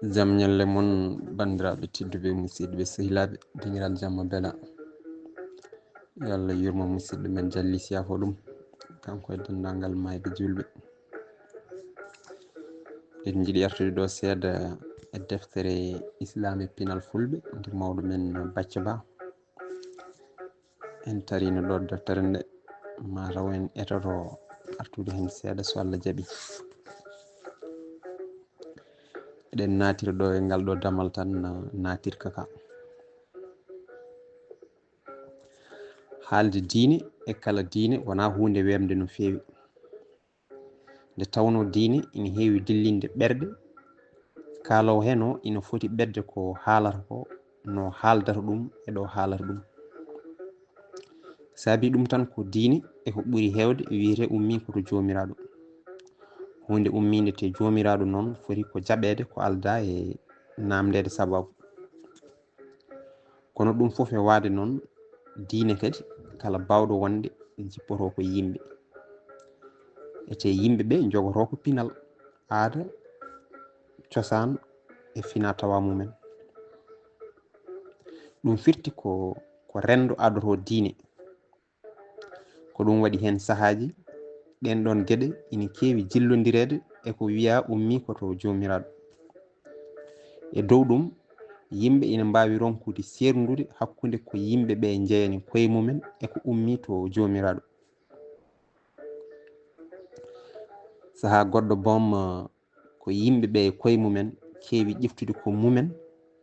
jam ñalle mon bandiraɓe tedduɓe musidɓe sehilaɓe dañiral jamma bela yo Allah yurmo musidɗo men jalli siyafo ɗum kanko e dendagal mayɓe julɓe. En jiiɗi artude ɗo seeɗa e deftere islam e pinal fulɓe nde mawɗo men Bacca Ba. en tarino ɗo deftere nde mataw en etoto artude hen seeɗa so Allah jaaɓi. eɗen natira ɗo e ngal ɗo damal tan natirka ka haalde diine e kala diine wona hunde wemde no fewi, nde tawno diine ina heewi dillinde ɓerɗe, kalawo hen o ina foti ɓedde ko haalata ko no haaldata ɗum e ɗo haalata ɗum. saabi ɗum tan ko diine eko ɓuuri hewde wiyete ummi koto jomiraɗo. hunde umminde te jomiraɗo noon foti ko jaɓede ko alda e namdede sababu. kono ɗum foof e waade noon diine kadi kala bawɗo wonde jippoto ko yimɓe, ete yimɓe ɓe jogoto ko pinal, aada, cosaan e fina tawa mumen. ɗum firti ko rendo adoto diine. ko ɗum waɗi hen sahaji ɗen ɗon gueɗe ina keewi jillodirede eko wiya ummi koto jomiraɗo. e dow ɗum yimɓe ina mbawi ronkude serdude hakkude ko yimɓe ɓe jeeyani koye mumen eko ummi to jomiraɗo. saaha goɗɗo boom ko yimɓe ɓe e koye mumen keewi ƴeftude ko mumen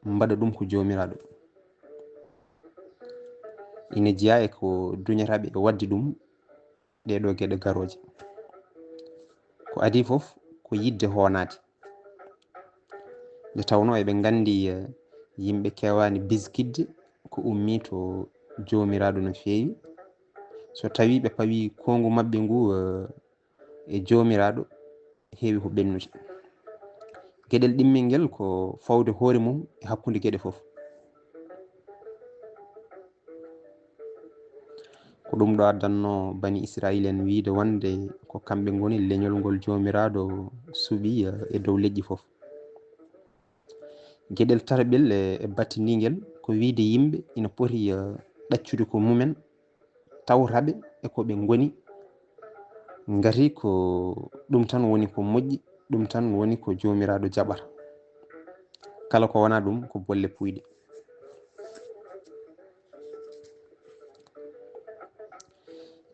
mbaɗa ɗum ko jomiraɗo. ina jeeya e ko duñataɓe e wadde ɗum ɗeɗo gueɗe garoje. ko adi foof ko yidde honade, nde tawno eɓe gandi yimɓe kewani biskidde ko ummi to jomiraɗo no fewi. so tawi ɓe pawi kongu mabɓe ngu e jomiraɗo heewi ko ɓennude. gueɗel ɗimmel ngel ko fawde hoore mum e hakkude gueɗe foof. ko ɗum ɗo addanno bani Israil en wiide wonde ko kamɓe goni leñol ngol jomiraɗo suuɓi e dow leƴƴi foof. gueɗel tataɓel e battinigel ko wiide yimɓe ina poti ɗaccude ko mumen tawtaɓe e koɓe goni ngati ko ɗum tan woni ko moƴƴi, ɗum tan woni ko jomiraɗo jaɓata. kala ko wona ɗum ko bolle puyɗe.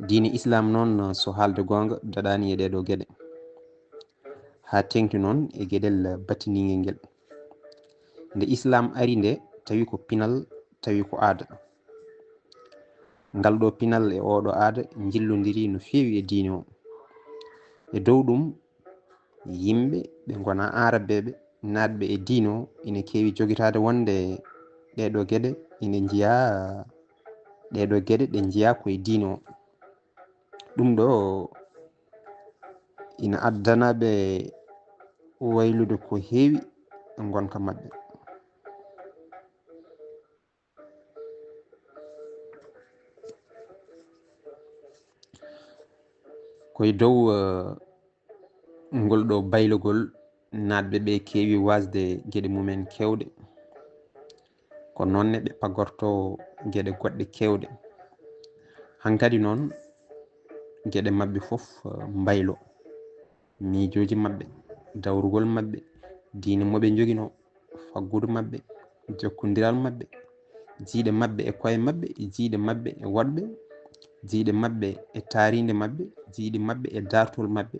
diine islam noon so haalde gonga daɗani e ɗeɗo gueɗe, ha tengti noon e gueɗel battinigel ngel. nde islam ari nde tawi ko pinal, tawi ko aada. ngal ɗo pinal e oɗo aada jillodiri no fewi e diine o. e dow ɗum yimɓe ɓe gona arabeɓe natɓe e diine o ina keewi joguitade wonde ɗeɗo gueɗe ina jiiya ɗeɗo gueɗe ɗe jiiya koye diine o. ɗum ɗo ina addanaɓe waylude ko heewi e gonka mabɓe. koye dow ngol ɗo baylugol natɓe ɓe keewi wasde gueɗe mumen kewɗe, ko nonne ɓe pagorto gueɗe goɗɗe kewɗe. hankkadi noon gueɗe mabɓe foof mbaylo, miijoji mabɓe, dawrugol mabɓe, diine moɓe joguino, faggudu mabɓe, jokkodiral mabɓe, jiiɗe mabɓe e koye mabɓe, jiiɗe mabɓe e woɗɓe, jiiɗe mabɓe e taaride mabɓe, jiiɗe mabɓe e dartol mabɓe,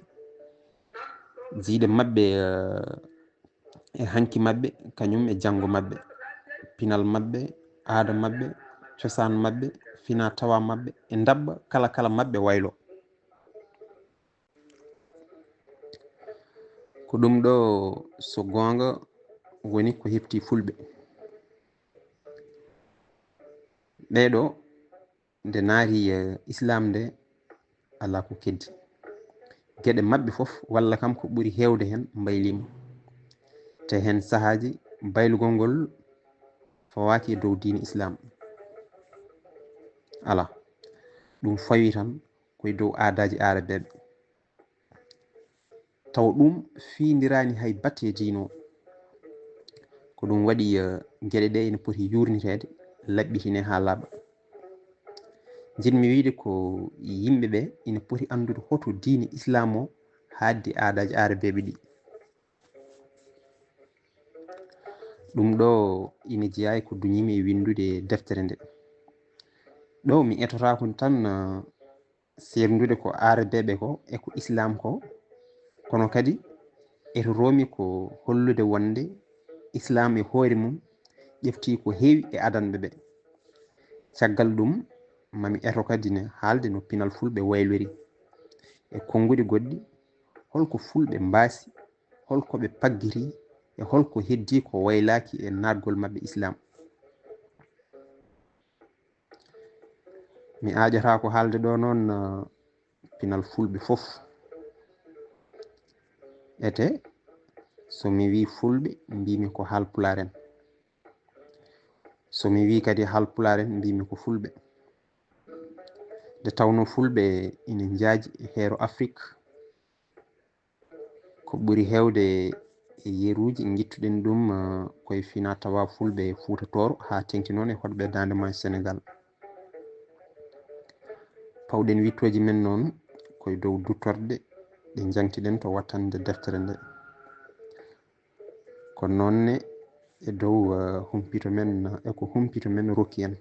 jiiɗe mabɓe e hanki mabɓe kañum e janggo mabɓe, pinal mabɓe, aada mabɓe, cosaan mabɓe, fina tawa mabɓe e dabba kala mabɓe waylo. ko ɗum ɗo so gonga woni ko hefti fulɓe. ɓeɗo nde naari islam nde ala ko keddi. gueɗe mabɓe foof walla kam ko ɓuuri hewde hen mbaylima. te hen sahaji baylugol ngol fawaki e dow diine islam. ala ɗum fawi tan koye dow aadaji arabeɓe. taw ɗum fiidirani hay batte diine o. ko ɗum waɗi geɗe ɗe ene poti yurnitede laɓɓitine ha laaɓa. jinmi wiide ko yimɓe ɓe ina poti andude hoto diine islam o haaddi aadaji arabeɓe ɗi. ɗum ɗo ina jeeyayi ko duñimi e windude deftere nde. ɗo mi etotako tan serndude ko arabeɓe ko e ko islam ko, kono kadi etoromi ko hollude wonde islam e hoore mum ƴefti ko heewi e adanɓe ɓe. caggal ɗum mami eto kadi ne haalde no pinal fulɓe waylori e konnguɗi goɗɗi, holko fulɓe mbaasi, holko ɓe paggiri e holko heddi ko waylaki e natgol maɓɓe islam. mi aƴata ko haalde ɗo noon pinal fulɓe fof ete somi wi fulɓe mbimi ko haalpulaar en, somi wi kadi haalpulaar en mbimi ko fulɓe. nde tawno fulɓe ina jaaji e heero Afrique, ko ɓuri hewde e yeruji guittuɗen ɗum koye fina tawa fulɓe Fuuta Tooro ha tengti noon e hoɗɓe Dande Maayo Sénégal. pawɗen wittoji men noon koye dow duttorde ɗe jangtiɗen to wattande deftere nde, ko noonne e dow humpito men eko humpito men rokki en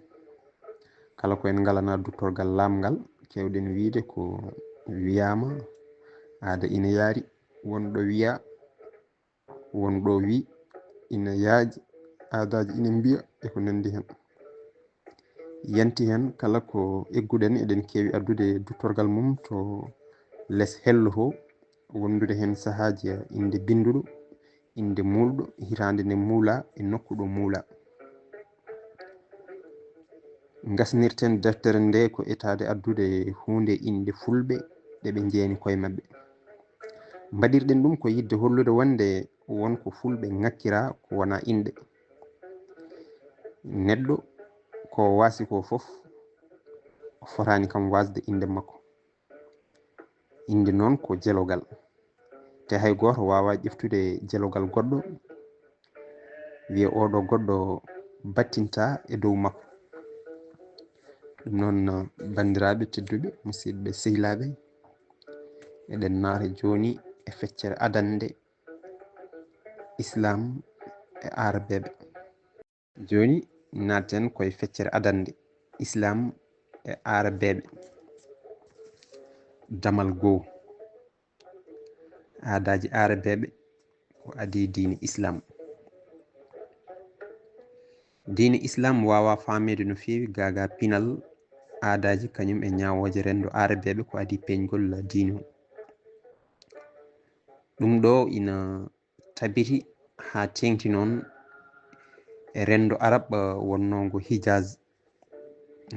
kala ko en ngalana duttorgal lamgal. kewɗen wiide ko wiyama aada ina yaari, wonɗo wiya, wonɗo wi, ina yaaji, aadaji ina mbiya eko nandi hen. yanti hen kala ko egguɗen eɗen kewi addude duttorgal mum to less helloto, wondude hen sahaji inde binduɗo, inde mulɗo, hitande nde muula e nokku ɗo muula. gasnirten deftere nde ko etade addude hunde inde fulɓe ɗeɓe jeeni koye mabɓe. mbaɗirɗen ɗum ko yidde hollude wonde wonko fulɓe ngakkira ko wona inde. neɗɗo ko waasi ko fof o fotani kam wasde inde makko. inde noon ko jelogal, te hay goto wawa ƴeftude jelogal goɗɗo wiya oɗo goɗɗo battinta e dow makko. ɗum noon bandiraɓe tedduɓe, musidɓe sehilaɓe, eɗen naata joni e feccere adande islam e arabeɓe. joni natten koye feccere adande islam e arabeɓe. damal goo, aadaji arabeɓe ko adi diine islam. diine islam wawa famede no fewi gaga pinal aadaji kañum e ñawoje rendo arabeɓe ko adi peñgol diine o. ɗum ɗo ina tabiti ha tengti noon e rendo arab wonnongo Hijaz.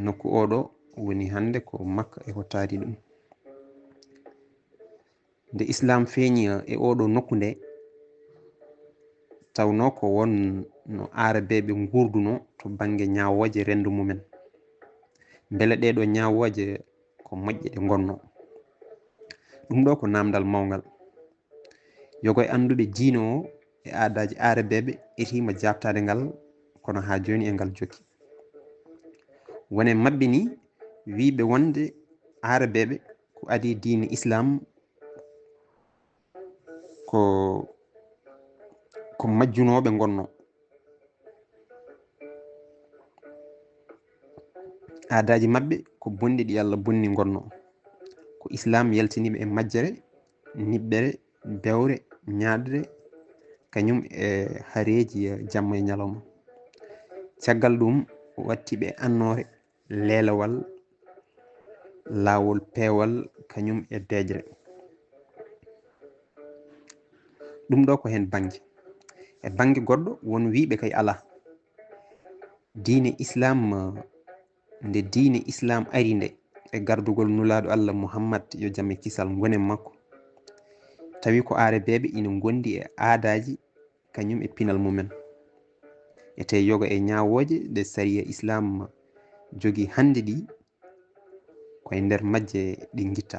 nokku oɗo woni hande ko Makka e ko taari ɗum. nde islam feeñi e oɗo nokku nde, tawno ko won no arabeɓe gurduno to banggue ñawoje rendo mumen. beele ɗeɗo ñawoje ko moƴƴe ɗe gonno. ɗum ɗo ko namdal mawgal. yogo e anduɓe diine o e aadaji arabeɓe etima jabtade ngal, kono ha joni e ngal jokki. wone mabɓe ni wiɓe wonde arabeɓe ko adi diine islam ko majjunoɓe gonno. aadaji mabɓe ko bonɗi ɗi Allah bonni gonno. ko islam yaltiniɓe e majjere, niɓɓere, bewre, ñadre, kañum e haareji jamma e ñalawma. caggal ɗum wattiɓe annore, lelawal, lawol peewal, kañum e deejre. ɗum ɗo ko hen banggue. e banggue goɗɗo won wiɓe kay ala. diine islam nde diine islam ari nde e gardugol nulaɗo Allah Muhammad yo jaam e kisal gonen makko, tawi ko arabeɓe ina gondi e aadaji kañum e pinal mumen. ete yoga e ñawoje ɗe sariya islam jogui hande ɗi koye nder majje ɗi guitta.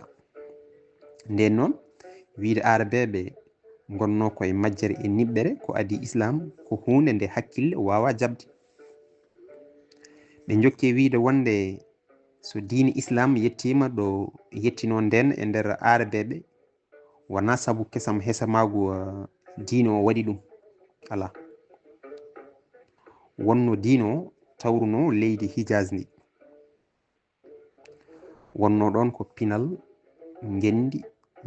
nden noon wiide arabeɓe gonno koye majjere e niɓɓere ko adi islam ko hunde nde hakkille wawa jabde. ɓe jokke wiide wonde so diine islam yettima ɗo yettino nden e nder arabeɓe wona saabu kesam hesamagu diine o waɗi ɗum, ala, wonno diine o tawruno leydi Hijaz ndi, wonno ɗon ko pinal gendi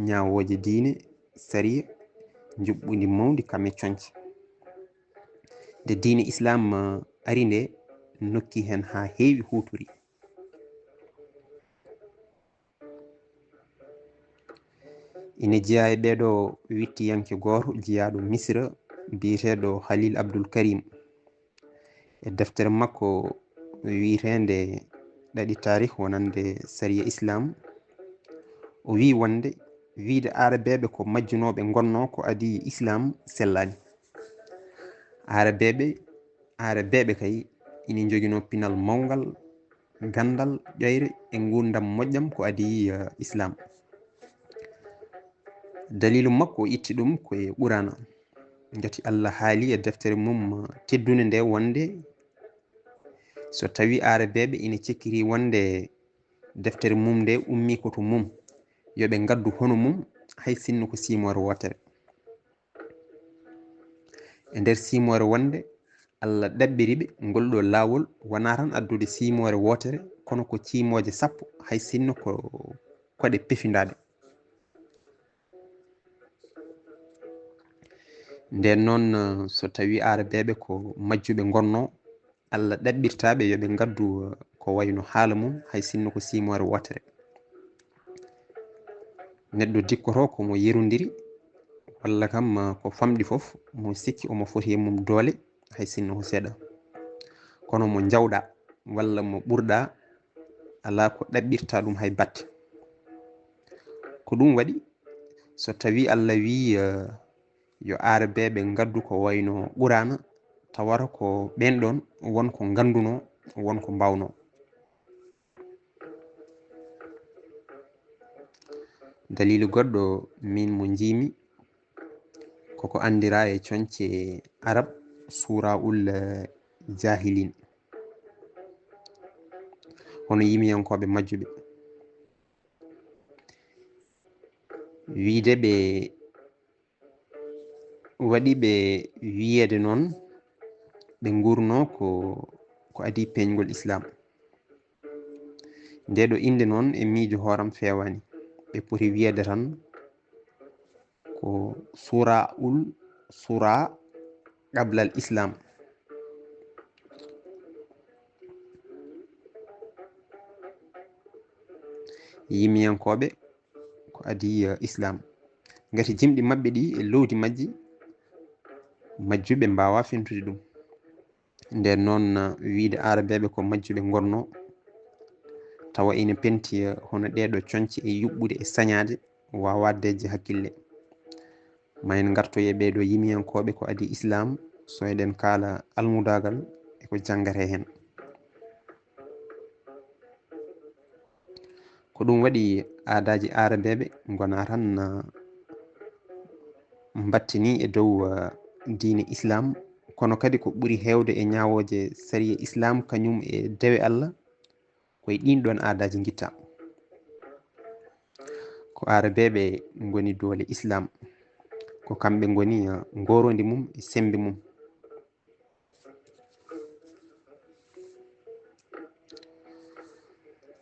ñawoje diine sariya juɓɓudi mawdi kame coñce. nde diine islam ari nde nokki hen ha heewi huturi. ina jeeya e ɓeɗo wittiyanke goto jeeyaɗo Misra biyeteɗo Khalil Abdul Karim e deftere makko wiitende ɗaɗi tarih wonande sariya islam, o wi wonde wiide arabeɓe ko majjunoɓe gonno ko adi islam sellani. arabeɓe kay ina joguino pinal mawgal gandal ƴoyre e gurdam moƴƴam ko adi islam. dalilu makko o itti ɗum koye Qur'ana, gati Allah haali e deftere mum teddunde nde wonde so tawi arabeɓe ina cekkiri wonde deftere mum nde ummi koto mum yoɓe gaddu hono mum hay sinno ko simore wotere. e nder simore wonde Allah ɗaɓɓiriɓe ngolɗo lawol wona tan addude simore wotere kono ko cimoje sappo hay sinno koɗe pefindaɗe. nden noon so tawi arabeɓe ko majjuɓe gonno Allah ɗaɓɓirtaɓe yoɓe gaddu ko wayno haala mum hay sinno ko simore wotere. neɗɗo dikkoto komo yerodiri walla kam ko famɗi foof mo sikki omo foti e mum doole hay sinno ko seeɗa, kono mo jawɗa walla mo ɓurɗa ala ko ɗaɓɓirta ɗum hay batte. ko ɗum waɗi so tawi Allah wi yo arabeɓe gaddu ko wayno Qur'ana tawata ko ɓen ɗon wonko ganduno wonko mbawno. dalilu goɗɗo min mo jimi koko andira e coñce arab sura ul jahilin, hono yimiyankoɓe majjuɓe wiide ɓe waɗi ɓe wiyede noon ɓe gurno ko adi peñgol islam. nde ɗo inde noon e miijo hooram fewani, ɓe poti wiyede tan ko sura qabla al islam. yimiyankoɓe ko adi islam, gati jimɗi mabɓe ɗi e lowdi majji majjuɓe mbawa fentude ɗum. nden noon wiide arabeɓe ko majjuɓe gonno tawa ina penti hono ɗeɗo coñce e yuɓɓude e sañade wawa dejje hakkille. ma en gartoye ɓeɗo yimiyankoɓe ko adi islam so eɗen kaala almudagal eko janggate hen. ko ɗum waɗi aadaji arabeɓe gona tan battini e dow diine islam, kono kadi ko ɓuri hewde e ñawoje sariya islam kañum e dewe Allah koye ɗin ɗon aadaji guitta. ko arabeɓe goni doole islam, ko kamɓe goni gorodi mum e sembe mum.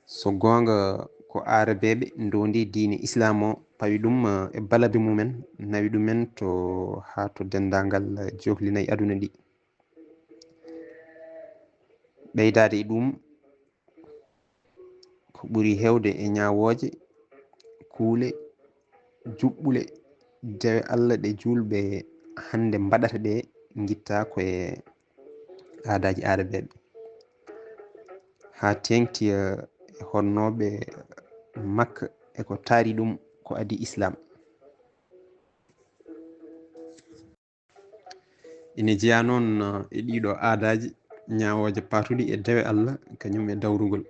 so gonga ko arabeɓe dondi diine islam o pawi ɗum e balabe mumen nawi ɗumen ha to dendagal johlinayi aduna ɗi. ɓeydade e ɗum ko ɓuri hewde e ñawoje kuule juɓɓule dewe Allah ɗe julɓe hande mbaɗata ɗe guitta koye aadaji arabeɓe ha tengti e honnoɓe Makka eko taari ɗum ko adi islam. ina jeeya noon e ɗiɗo aadaji ñawoje patuɗi e dewe Allah kañum e dawrugol.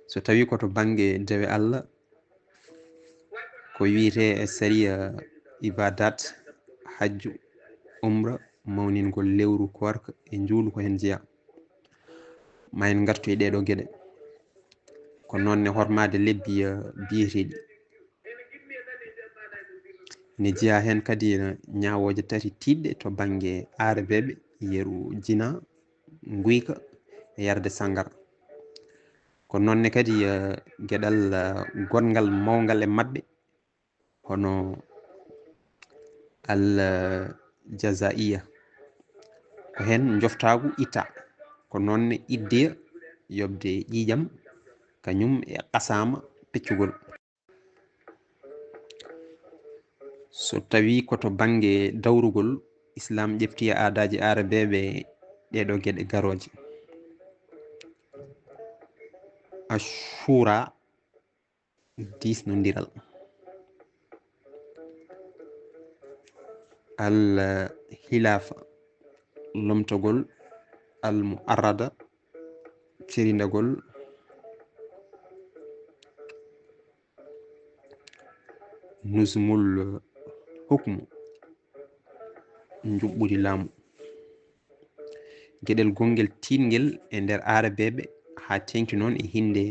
so tawi koto banggue dewe Allah ko wiyete e saria ibadat hajju umra mawningol lewru korka e njuulu ko hen jeeya ma en gartu e ɗeɗo gueɗe ko noonne hormade lebbi biyeteɗi ne jeeya hen kadi ñawoje tati tiɗɗe to banggue arabeɓe yeru jina guyka e yarde sangara ko noonne kadi gueɗal gongal mawgal e mabɓe hono al jazaiya ko hen joftagu itta ko noonne iddeya yobde ƴiƴam kañum e qasama peccugol so tawi koto banggue dawrugol islam ƴefti aadaji arabeɓe ɗeɗo gueɗe garoje ashura disnodiral al hilafa lomtogol al muarrada cirindagol nusmul hukmu juɓɓudi laamu gueɗel gonguel tinguel e nder arabeɓe ha tengti noon e hinde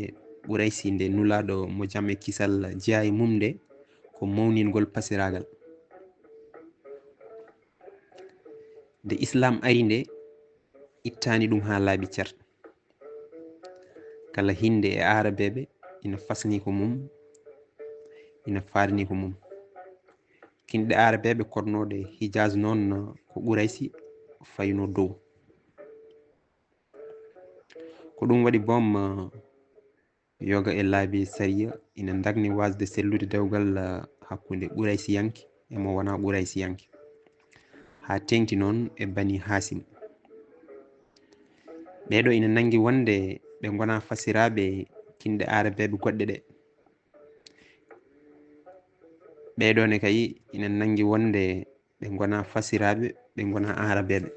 ɓuraysi nde nulaɗo mo jamme kisal jeeya e mum nde ko mawningol pasiragal nde islam ari nde ittani ɗum ha laaɓi cer kala hinde e arabeɓe ina fasni ko mum ina farini ko mum kinɗe arabeɓe kodnoɗe hijaz noon ko ɓuraysi fayno dow ko ɗum waɗi boom yoga e laabi saria ina dagni wasde sellude dewgal hakkude ɓuraysiyanke e mo wona ɓuraysiyanke ha tengti noon e bani hasim ɓeɗo ina nangi wonde ɓe gona fasiraɓe kinɗe arabeɓe goɗɗe ɗe ɓeɗone kay ina nangi wonde ɓe gona fasiraɓe ɓe gona arabeɓe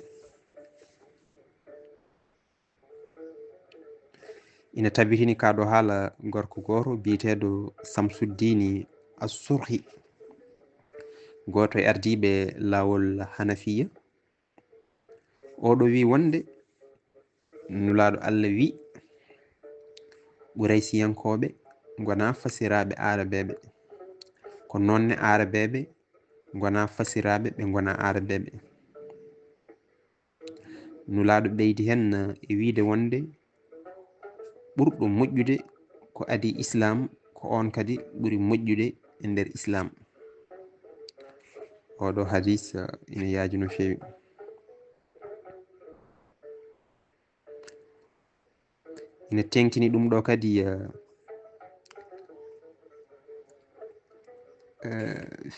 ina tabitini kaɗo haala gorko goto biyeteɗo Samsuddini As-Surhi goto e ardiɓe lawol Hanafiya oɗo wi wonde nulaɗo Allah wi ɓuraysiyankoɓe gona fasiraɓe arabeɓe ko nonne arabeɓe gona fasiraɓe ɓe gona arabeɓe nulaɗo ɓeydi hen e wiide wonde ɓurɗo moƴƴude ko adi islam ko on kadi ɓuuri moƴƴude e nder islam oɗo hadis ina yaaji no fewi ina tengtini ɗum ɗo kadi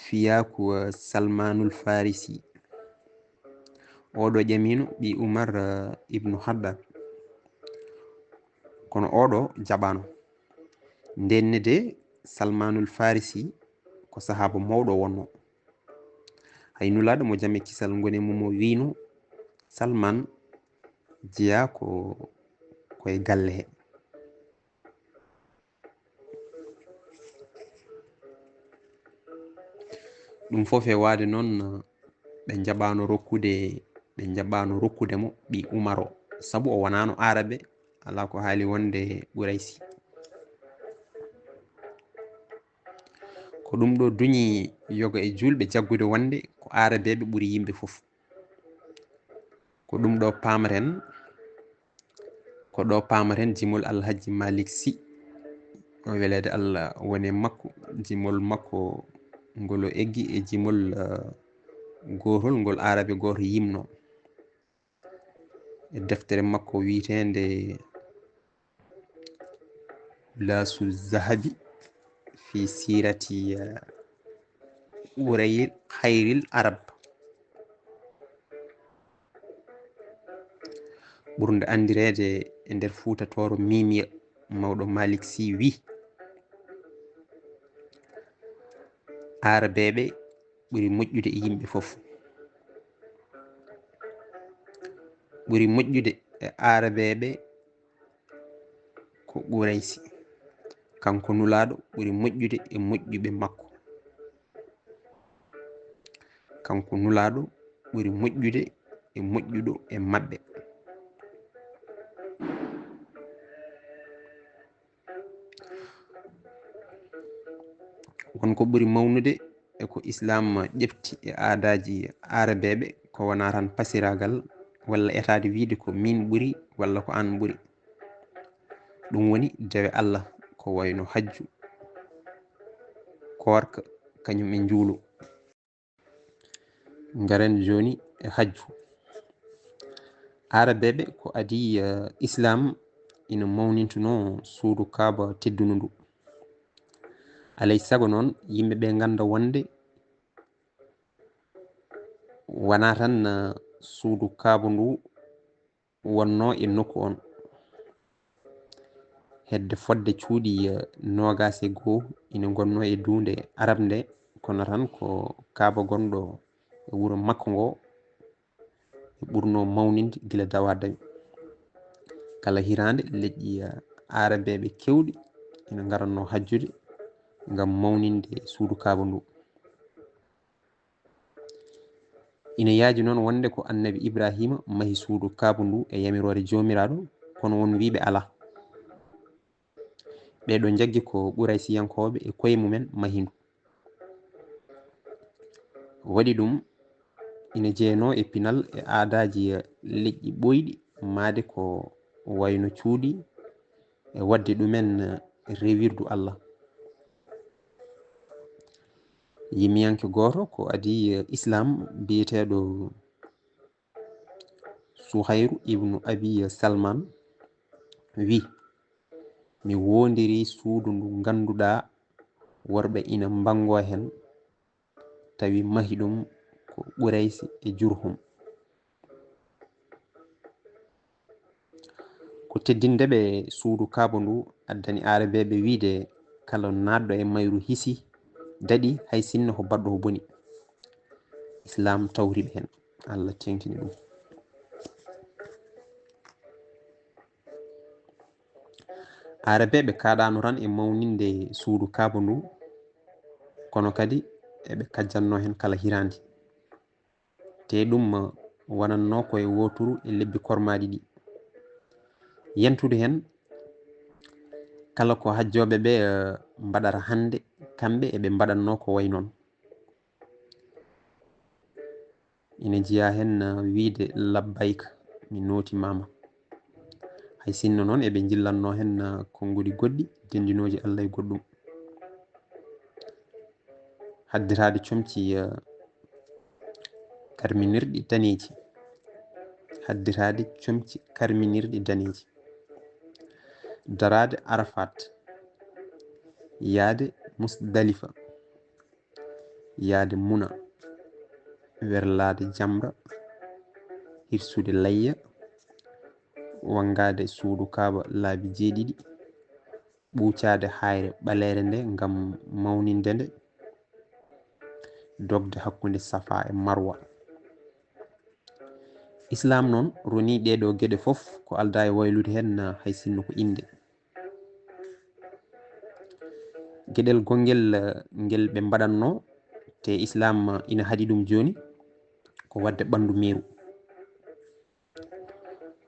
fiyaku Salmanul Farisi oɗo ƴamino ɓi Umar ibnu Haddad kono oɗo jaɓano ndenne de Salmanul Farisi ko sahaba mawɗo wonno hay nulaɗo mo jamme kisal goni mum o wino Salman jeeya koye galle he ɗum fof e wade noon ɓe jaɓano rokkude mo ɓi Umar o saabu o wonano arabe ala ko haali wonde ɓuraysi ko ɗum ɗo duñi yoga e julɓe jaggude wonde ko arabeɓe ɓuuri yimɓe fof ko ɗum ɗo pamaren jimol Alhaji Malik Sy o welede Allah woni makko jimol makko ngol o eggi e jimol gotol ngol arabe goto yimno e deftere makko wiitende Lasu Zahabi fi sirati Ɓurayl Hayril Arab ɓurde andirede e nder Fuuta Tooro Mimiya mawɗo Malik Sy wi arabeɓe ɓuri moƴƴude e yimɓe fof ɓuri moƴƴude e arabeɓe ko Ɓuraysi kanko nulaɗo ɓuri moƴƴude e moƴƴuɓe makko kanko nulaɗo ɓuri moƴƴude e moƴƴuɗo e maɓɓe. wonko ɓuri mawnude e ko islam ƴefti e aadaji arabeɓe ko wona tan pasiragal walla etade wiide ko min ɓuri walla ko an ɓuri. ɗum woni dewe Allah ko wayno hajju, korka, kañum e njuulu. garen joni e hajju. arabeɓe ko adi islam ina mawnintuno suudu kaaba teddunu ndu. alay sago noon yimɓeɓe ganda wonde wona tan suudu kaaba ndu wonno e nokku on, hedde fodde cuuɗi nogas e goo ina gonno e dunde arab nde, kono tan ko kaaba gonɗo e wuuro makko ngo e ɓurno mawninde gila dawa dawi. kala hirande leƴƴi arabeɓe kewɗi ina garanno hajjude ngam mawninde suudu kaaba ndu. ina yaaji noon wonde ko annabi Ibrahima mahi suudu kaaba ndu e yamirore jomiraɗo, kono won wiɓe ala. ɓeɗo jaggi ko Ɓuraysiyankoɓe e koye mumen mahindu. waɗi ɗum ina jeeno e pinal e aadaji leƴƴi ɓoyɗi maade ko wayno cuuɗi e wadde ɗumen rewirdu Allah. yimiyanke goto ko adi islam biyeteɗo Suhayru ibnu Abi Salman wi: mi wondiri suudu ndu ganduɗa worɓe ina bango hen tawi mahi ɗum ko Ɓuraysi e Jurhum. ko teddindeɓe suudu kaaba ndu addani arabeɓe wiide kala naɗɗo e mayru hisi daɗi hay sinno ko baɗɗo ko boni. islam tawriɓe hen, Allah tenkini ɗum. arabeɓe kaɗano tan e mawninde suudu kaaba ndu, kono kadi eɓe kajjanno hen kala hirandi, te ɗum wonanno koye woturu e lebbi kormaɗi ɗi. yentude hen kala ko hajjoɓeɓe mbaɗata hande kamɓe eɓe mbaɗanno ko way noon. ina jiya hen wiide labbayka mi notimama, hay sinno noon eɓe jillanno hen konnguli goɗɗi dendinoji Allah e goɗɗum. haddirade comci karminirɗi daneji, haddirade comci karminirɗi daneji, darade Arafat, yaade Musdalifa, yaade Muna, werlade Jamra, hirsude layya, wangade suudu kaaba laabi 7, ɓuucade hayre ɓalere nde ngam mawninde nde, dogde hakkunde Safa e Marwa. islam noon roni ɗeɗo gueɗe foof ko alda e waylude hen hay sinno ko inde. gueɗel gonguel ngel ɓe mbaɗanno te islam ina haaɗi ɗum joni ko wadde ɓandu meru.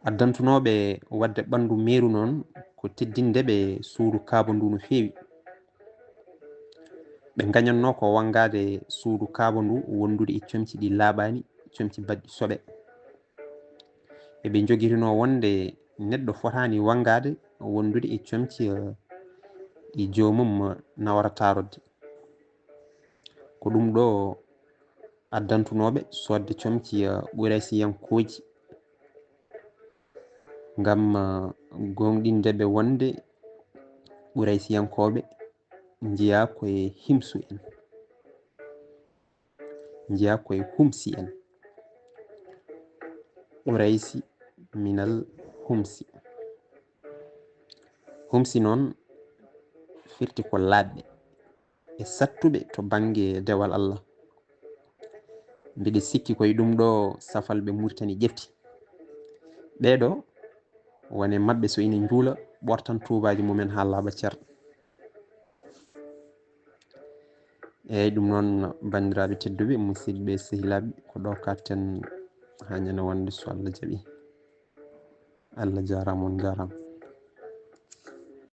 addantunoɓe wadde ɓandu meru noon ko teddindeɓe suudu kaaba ndu no fewi. ɓe gañanno ko wangade suudu kaaba ndu wondude e comci ɗi laaɓani, comci baɗɗi soɓe. eɓe joguirino wonde neɗɗo fotani wangade wondude e comci ɗi jomum nawara tarodde. ko ɗum ɗo addantunoɓe sodde comci Ɓuraysiyankoji ngam gonɗindeɓe wonde Ɓuraysiyankoɓe jiya koye himsu en, jiya koye humsi en. Ɓuraysi minal humsi. humsi noon firti ko laɓɓe e sattuɓe to banggue dewal Allah. mbiɗe sikki koye ɗum ɗo safalɓe Mauritanie ƴefti. ɓeɗo wone mabɓe so ina juula ɓortan tubaji mumen ha laaɓa ceer. eyyi ɗum noon bandiraɓe tedduɓe musidɓe sehilaɓe ko ɗo katten ha ñande wonde so Allah jaaɓi. Allah jarama on jarama.